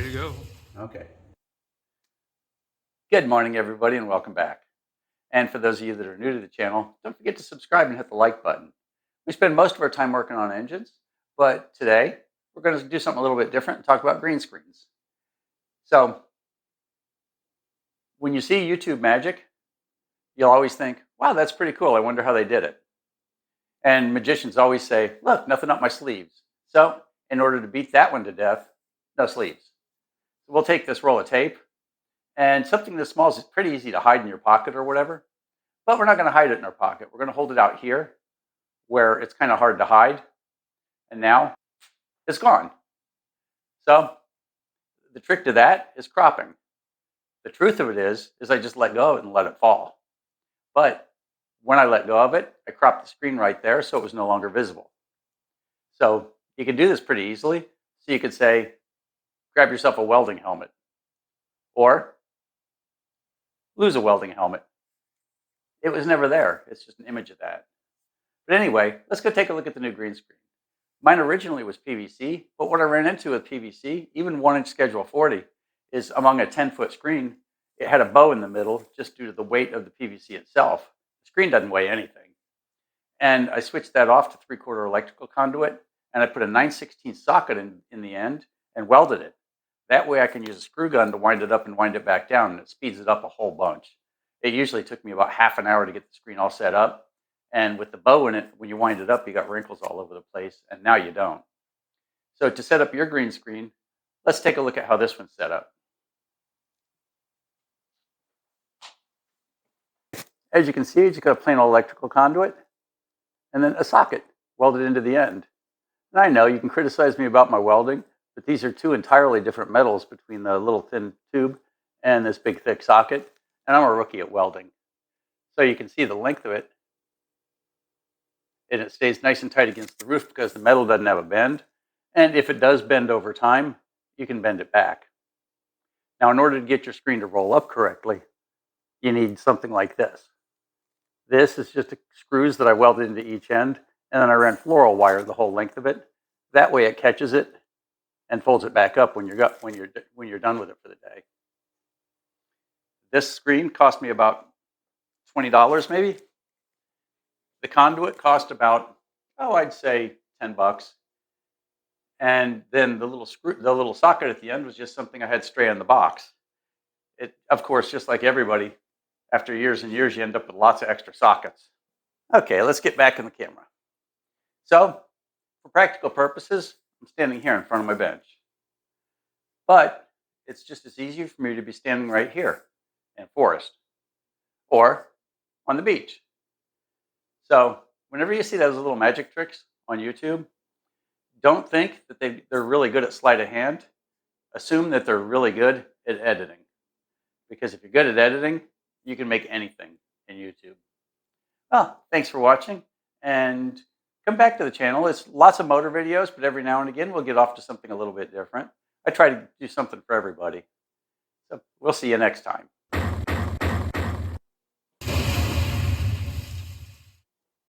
ready to go. Okay. Good morning, everybody, and welcome back. And for those of you that are new to the channel, don't forget to subscribe and hit the like button. We spend most of our time working on engines, but today we're going to do something a little bit different and talk about green screens. So when you see YouTube magic, you'll always think, wow, that's pretty cool. I wonder how they did it. And magicians always say, look, nothing up my sleeves. So in order to beat that one to death, no sleeves. We'll take this roll of tape, and something this small is pretty easy to hide in your pocket or whatever, but we're not going to hide it in our pocket. We're going to hold it out here where it's kind of hard to hide, and now it's gone. So the trick to that is cropping. The truth of it is I just let go of it and let it fall. But when I let go of it, I cropped the screen right there so it was no longer visible. So you can do this pretty easily. So you could say, grab yourself a welding helmet, or lose a welding helmet. It was never there. It's just an image of that. But anyway, let's go take a look at the new green screen. Mine originally was PVC, but what I ran into with PVC, even 1-inch Schedule 40, is among a 10-foot screen, it had a bow in the middle just due to the weight of the PVC itself. The screen doesn't weigh anything. And I switched that off to 3/4 electrical conduit, and I put a 9/16 socket in the end and welded it. That way I can use a screw gun to wind it up and wind it back down, and it speeds it up a whole bunch. It usually took me about half an hour to get the screen all set up. And with the bow in it, when you wind it up, you got wrinkles all over the place, and now you don't. So to set up your green screen, let's take a look at how this one's set up. As you can see, it's got a plain old electrical conduit and then a socket welded into the end. And I know you can criticize me about my welding, but these are two entirely different metals between the little thin tube and this big thick socket, and I'm a rookie at welding. So you can see the length of it, and it stays nice and tight against the roof because the metal doesn't have a bend. And if it does bend over time, you can bend it back. Now, in order to get your screen to roll up correctly, you need something like this. This is just screws that I welded into each end, and then I ran floral wire the whole length of it. That way it catches it and folds it back up when you're done with it for the day. This screen cost me about $20 maybe. The conduit cost about, I'd say $10. And then the little socket at the end was just something I had stray in the box. It, of course, just like everybody, after years and years, you end up with lots of extra sockets. Okay, let's get back in the camera. So, for practical purposes, I'm standing here in front of my bench. But it's just as easy for me to be standing right here in a forest or on the beach. So whenever you see those little magic tricks on YouTube, don't think that they're really good at sleight of hand. Assume that they're really good at editing. Because if you're good at editing, you can make anything in YouTube. Well, thanks for watching, and come back to the channel. It's lots of motor videos, but every now and again we'll get off to something a little bit different. I try to do something for everybody. So we'll see you next time.